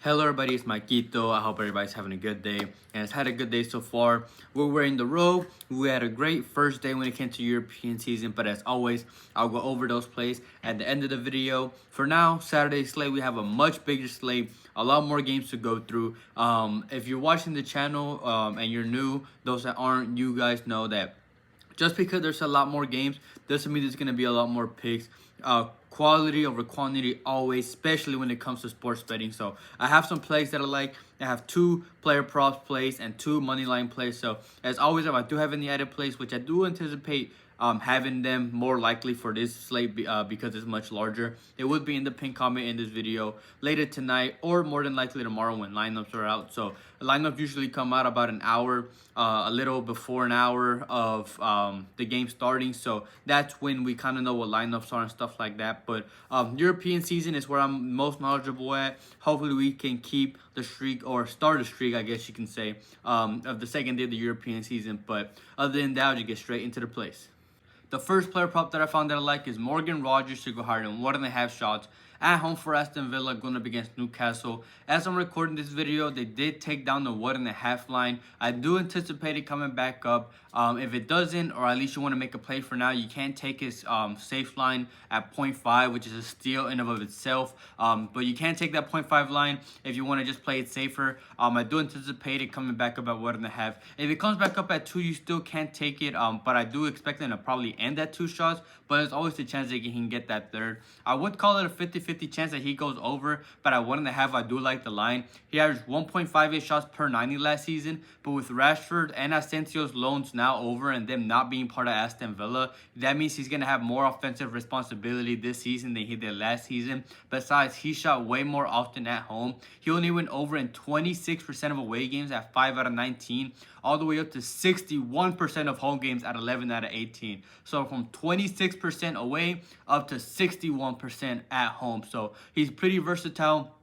Hello everybody, it's Maikito. I hope everybody's having a good day and it's had a good day so far. We're wearing the robe. We had a great first day when it came to European season, but as always, I'll go over those plays at the end of the video. For now, Saturday slate, we have a much bigger slate, a lot more games to go through. If you're watching the channel and you're new, those that aren't, you guys know that just because there's a lot more games doesn't mean there's going to be a lot more picks. Quality over quantity always, especially when it comes to sports betting. So I have some plays that I like. I have 2 player props plays and 2 money line plays. So as always, if I do have any added plays, which I do anticipate having them more likely for this slate because it's much larger, it would be in the pinned comment in this video later tonight or more than likely tomorrow when lineups are out. So lineups usually come out about an hour, a little before an hour of the game starting. So that's when we kind of know what lineups are and stuff like that. But European season is where I'm most knowledgeable at. Hopefully we can keep the streak or start a streak, I guess you can say, of the second day of the European season. But other than that, I'll just get straight into the plays. The first player prop that I found that I like is Morgan Rogers to go higher than 1.5 shots at home for Aston Villa going up against Newcastle. As I'm recording this video, they did take down the 1.5 line. I do anticipate it coming back up. If it doesn't, or at least you want to make a play for now, you can take his safe line at 0.5, which is a steal in and of itself. But you can take that 0.5 line if you want to just play it safer. I do anticipate it coming back up at 1.5. If it comes back up at 2, you still can't take it. But I do expect them to probably end at 2 shots. But there's always the chance that he can get that third. I would call it a 50-50 chance that he goes over, but at 1.5, I do like the line. He averaged 1.58 shots per 90 last season, but with Rashford and Asensio's loans now over and them not being part of Aston Villa, that means he's going to have more offensive responsibility this season than he did last season. Besides, he shot way more often at home. He only went over in 26% of away games at 5 out of 19, all the way up to 61% of home games at 11 out of 18. So from 26% away up to 61% at home. So he's pretty versatile.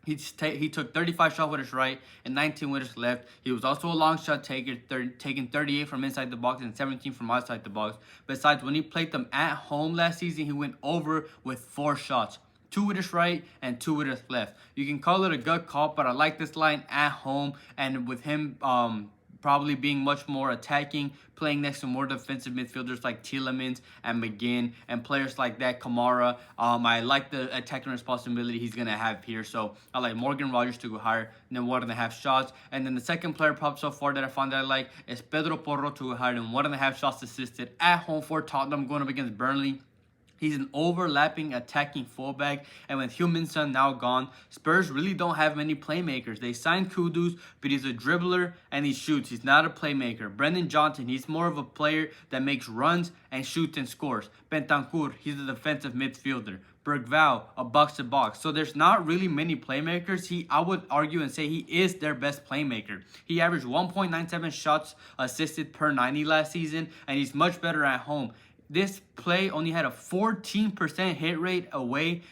He took 35 shots with his right and 19 with his left. He was also a long shot taker, taking 38 from inside the box and 17 from outside the box. Besides, when he played them at home last season, he went over with 4 shots. 2 with his right and 2 with his left. You can call it a gut call, but I like this line at home, and with him probably being much more attacking, playing next to more defensive midfielders like Tielemans and McGinn and players like that, Kamara. I like the attacking responsibility he's going to have here. So I like Morgan Rogers to go higher than 1.5 shots. And then the second player prop so far that I found that I like is Pedro Porro to go higher than 1.5 shots assisted at home for Tottenham going up against Burnley. He's an overlapping attacking fullback, and with Huminson now gone, Spurs really don't have many playmakers. They signed Kudus, but he's a dribbler and he shoots. He's not a playmaker. Brendan Johnson, he's more of a player that makes runs and shoots and scores. Bentancur, he's a defensive midfielder. Bergvall, a box-to-box. So there's not really many playmakers. I would argue and say he is their best playmaker. He averaged 1.97 shots assisted per 90 last season, and he's much better at home. This play only had a 14% hit rate away,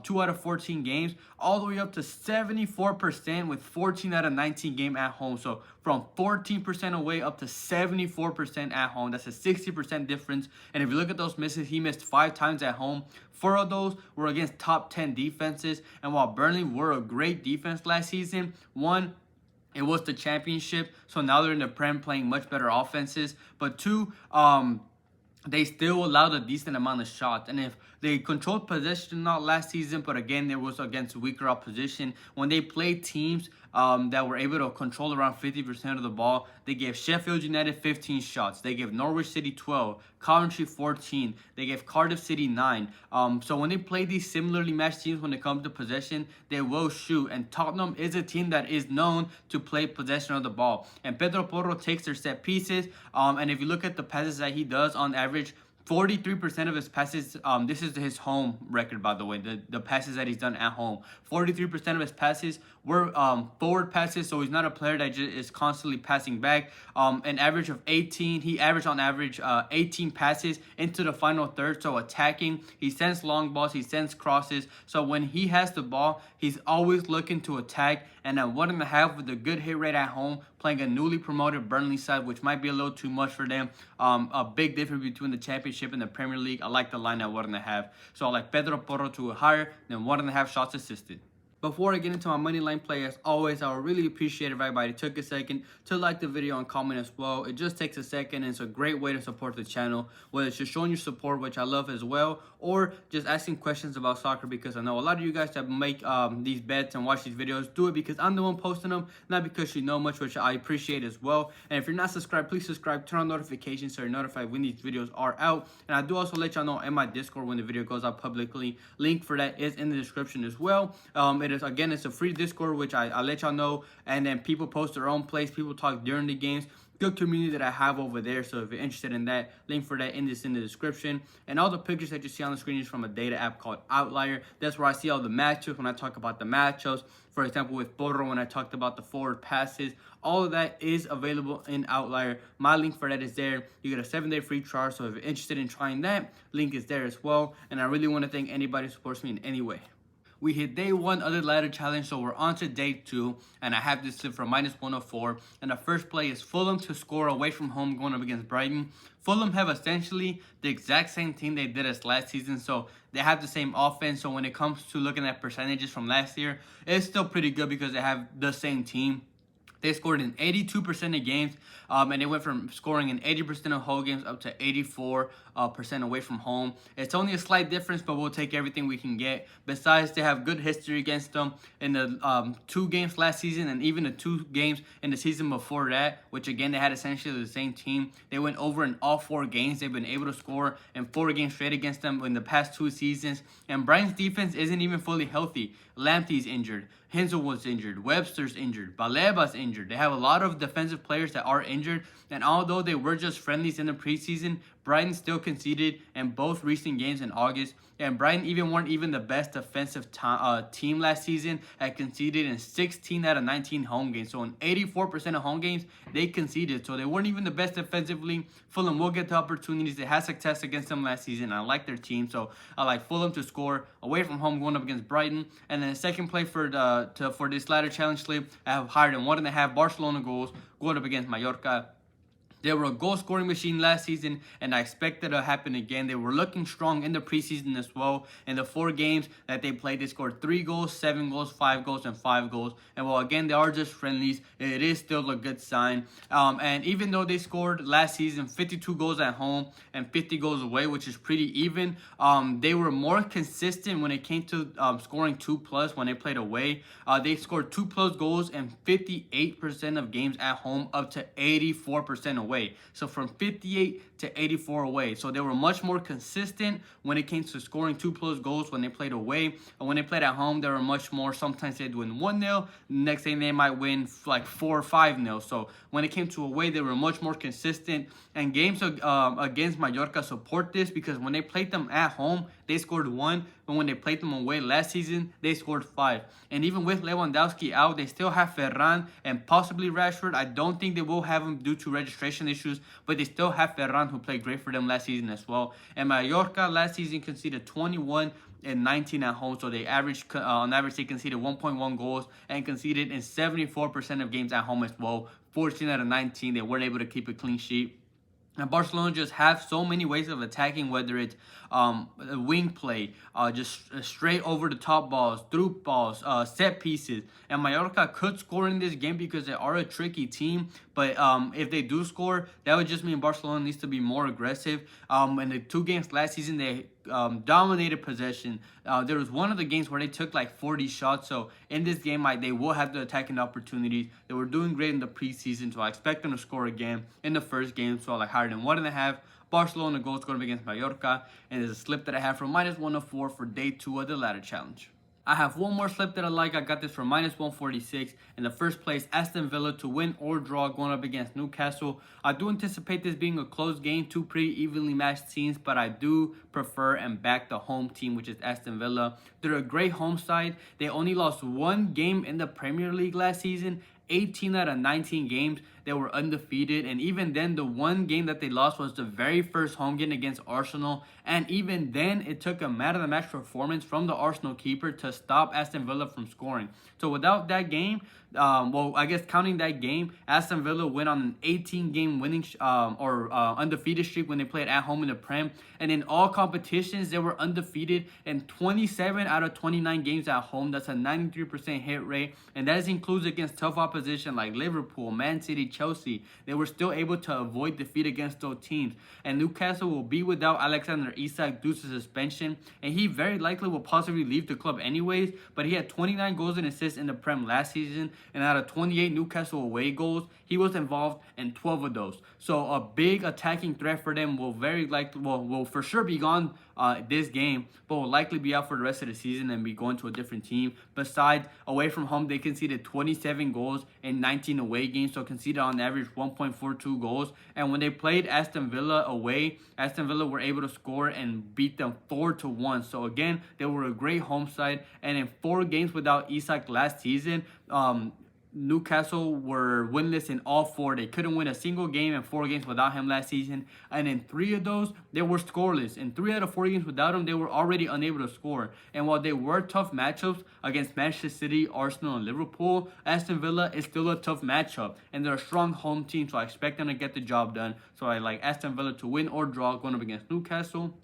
2 out of 14 games, all the way up to 74% with 14 out of 19 game at home. So from 14% away up to 74% at home. That's a 60% difference. And if you look at those misses, he missed 5 times at home. 4 of those were against top 10 defenses. And while Burnley were a great defense last season, it was the championship. So now they're in the Prem playing much better offenses. But 2, they still allowed a decent amount of shots. And if they controlled possession not last season, but again, it was against weaker opposition. When they played teams that were able to control around 50% of the ball, they gave Sheffield United 15 shots. They gave Norwich City 12, Coventry 14. They gave Cardiff City 9. So when they play these similarly matched teams when it comes to possession, they will shoot. And Tottenham is a team that is known to play possession of the ball. And Pedro Porro takes their set pieces. And if you look at the passes that he does on average, 43% of his passes, this is his home record, by the way, the passes that he's done at home. 43% of his passes were forward passes, so he's not a player that just is constantly passing back. An average of 18, he averaged on average 18 passes into the final third, so attacking. He sends long balls, he sends crosses, so when he has the ball, he's always looking to attack. And at 1.5 with a good hit rate at home, playing a newly promoted Burnley side, which might be a little too much for them. A big difference between the Championship and the Premier League. I like the line at 1.5. So I like Pedro Porro to higher than 1.5 shots assisted. Before I get into my money line play, as always, I would really appreciate if everybody took a second to like the video and comment as well. It just takes a second, and it's a great way to support the channel, whether it's just showing your support, which I love as well, or just asking questions about soccer, because I know a lot of you guys that make these bets and watch these videos do it because I'm the one posting them, not because you know much, which I appreciate as well. And if you're not subscribed, please subscribe, turn on notifications so you're notified when these videos are out. And I do also let y'all know in my Discord when the video goes out publicly. Link for that is in the description as well. It's a free Discord, which I let y'all know, and then people post their own plays, people talk during the games. Good community that I have over there, so if you're interested in that, link for that in the description. And all the pictures that you see on the screen is from a data app called Outlier. That's where I see all the matchups when I talk about the matchups. For example, with Porro, when I talked about the forward passes, all of that is available in Outlier. My link for that is there. You get a 7-day free trial, so if you're interested in trying that, link is there as well. And I really want to thank anybody who supports me in any way. We hit day 1 of the ladder challenge, so we're on to day 2, and I have this slip for -104. And the first play is Fulham to score away from home going up against Brighton. Fulham have essentially the exact same team they did as last season, so they have the same offense. So when it comes to looking at percentages from last year, it's still pretty good because they have the same team. They scored in 82% of games, and they went from scoring in 80% of whole games up to 84% away from home. It's only a slight difference, but we'll take everything we can get. Besides, they have good history against them in the 2 games last season and even the 2 games in the season before that, which again, they had essentially the same team. They went over in all 4 games. They've been able to score in 4 games straight against them in the past 2 seasons. And Brighton's defense isn't even fully healthy. Lamptey's injured. Hensel was injured. Webster's injured. Baleba's injured. They have a lot of defensive players that are injured. And although they were just friendlies in the preseason, Brighton still conceded in both recent games in August. And Brighton weren't even the best defensive team last season. Had conceded in 16 out of 19 home games. So in 84% of home games, they conceded. So they weren't even the best defensively. Fulham will get the opportunities. They had success against them last season. I like their team. So I like Fulham to score away from home going up against Brighton. And then the second play for this ladder challenge slip, I have higher than 1.5 Barcelona goals going up against Mallorca. They were a goal-scoring machine last season, and I expect that to happen again. They were looking strong in the preseason as well. In the 4 games that they played, they scored 3 goals, 7 goals, 5 goals, and 5 goals. And while, again, they are just friendlies, it is still a good sign. And even though they scored last season 52 goals at home and 50 goals away, which is pretty even, they were more consistent when it came to scoring 2+ when they played away. They scored 2+ goals in 58% of games at home, up to 84% away. So from 58 to 84 away. So they were much more consistent when it came to scoring 2+ goals when they played away. And when they played at home, they were much more. Sometimes they'd win 1-0. Next thing they might win like 4 or 5-0. So when it came to away, they were much more consistent. And games against Mallorca support this, because when they played them at home, they scored 1. But when they played them away last season, they scored 5. And even with Lewandowski out, they still have Ferran and possibly Rashford. I don't think they will have him due to registration issues, but they still have Ferran, who played great for them last season as well. And Mallorca last season conceded 21 and 19 at home, so they on average they conceded 1.1 goals and conceded in 74% of games at home as well. 14 out of 19, they weren't able to keep a clean sheet. And Barcelona just have so many ways of attacking, whether it's wing play, just straight over the top balls, through balls, set pieces. And Mallorca could score in this game because they are a tricky team. But if they do score, that would just mean Barcelona needs to be more aggressive. In the 2 games last season, they dominated possession. There was one of the games where they took like 40 shots. So in this game, they will have the attacking opportunities. They were doing great in the preseason, so I expect them to score again in the first game. So I like higher than 1.5 Barcelona goals going up against Mallorca. And there's a slip that I have from -104 for day 2 of the ladder challenge. I have one more slip that I like. I got this for -146. In the first place, Aston Villa to win or draw going up against Newcastle. I do anticipate this being a close game, 2 pretty evenly matched teams, but I do prefer and back the home team, which is Aston Villa. They're a great home side. They only lost 1 game in the Premier League last season. 18 out of 19 games, they were undefeated. And even then, the one game that they lost was the very first home game against Arsenal. And even then, it took a man-of-the-match performance from the Arsenal keeper to stop Aston Villa from scoring. So without that game, well, I guess counting that game, Aston Villa went on an 18-game winning undefeated streak when they played at home in the Prem. And in all competitions, they were undefeated in 27 out of 29 games at home. That's a 93% hit rate. And that includes against tough opposition like Liverpool, Man City, Chelsea. They were still able to avoid defeat against those teams. And Newcastle will be without Alexander Isak due to suspension. And he very likely will possibly leave the club anyways. But he had 29 goals and assists in the Prem last season. And out of 28 Newcastle away goals, he was involved in 12 of those. So a big attacking threat for them will very likely, will for sure be gone this game, but will likely be out for the rest of the season and be going to a different team. Besides, away from home, they conceded 27 goals in 19 away games, so conceded on average 1.42 goals. And when they played Aston Villa away, Aston Villa were able to score and beat them 4-1. So again, they were a great home side. And in 4 games without Isak last season, Newcastle were winless in all 4. They couldn't win a single game in 4 games without him last season. And in 3 of those, they were scoreless. In 3 out of 4 games without him, they were already unable to score. And while they were tough matchups against Manchester City, Arsenal, and Liverpool, Aston Villa is still a tough matchup. And they're a strong home team, so I expect them to get the job done. So I like Aston Villa to win or draw going up against Newcastle.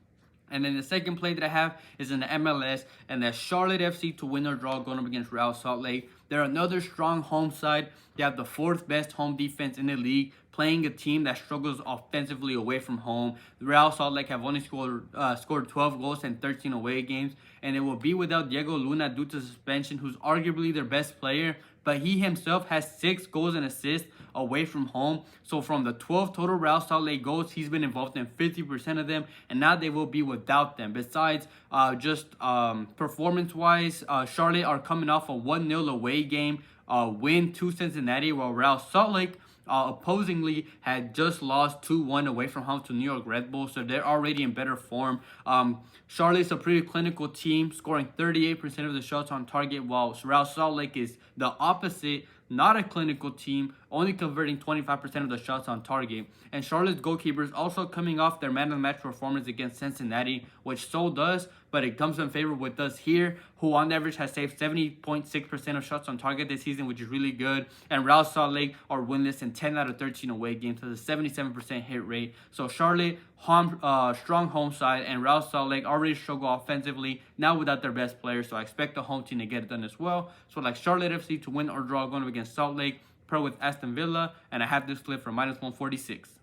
And then the second play that I have is in the MLS, and that's Charlotte FC to win or draw going up against Real Salt Lake. They're another strong home side. They have the 4th best home defense in the league, playing a team that struggles offensively away from home. The Real Salt Lake have only scored 12 goals in 13 away games, and it will be without Diego Luna due to suspension, who's arguably their best player. But he himself has 6 goals and assists away from home. So from the 12 total Real Salt Lake goals, he's been involved in 50% of them, and now they will be without them. Besides, performance-wise, Charlotte are coming off a 1-0 away game win to Cincinnati, while Real Salt Lake opposingly had just lost 2-1 away from home to New York Red Bull, so they're already in better form. Charlotte's a pretty clinical team, scoring 38% of the shots on target, while Real Salt Lake is the opposite, not a clinical team, only converting 25% of the shots on target. And Charlotte's goalkeeper is also coming off their man-of-the-match performance against Cincinnati, which so does, but it comes in favor with us here, who on average has saved 70.6% of shots on target this season, which is really good. And Real Salt Lake are winless in 10 out of 13 away games, with a 77% hit rate. So Charlotte, strong home side, and Real Salt Lake already struggle offensively, now without their best players, so I expect the home team to get it done as well. So like Charlotte FC to win or draw going up against Salt Lake, pro with Aston Villa, and I have this flip for -146.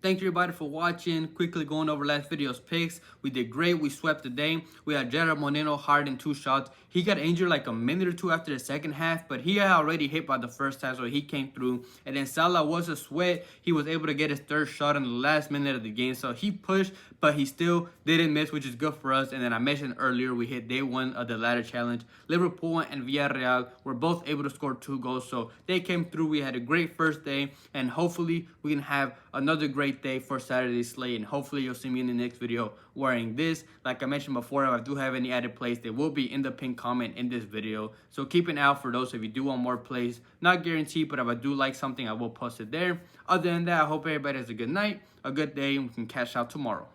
Thank you everybody for watching. Quickly going over last video's picks. We did great. We swept the day. We had Gerard Moreno hard in 2 shots. He got injured like a minute or 2 after the second half, but he had already hit by the first half, so he came through. And then Salah was a sweat. He was able to get his 3rd shot in the last minute of the game, so he pushed, but he still didn't miss, which is good for us. And then I mentioned earlier, we hit day 1 of the ladder challenge. Liverpool and Villarreal were both able to score 2 goals, so they came through. We had a great first day, and hopefully we can have another great day for Saturday's slate. And hopefully you'll see me in the next video wearing this. Like I mentioned before, if I do have any added plays, they will be in the pinned comment in this video, so keep an eye out for those if you do want more plays. Not guaranteed, but if I do like something, I will post it there. Other than that, I hope everybody has a good night, a good day, and we can cash out tomorrow.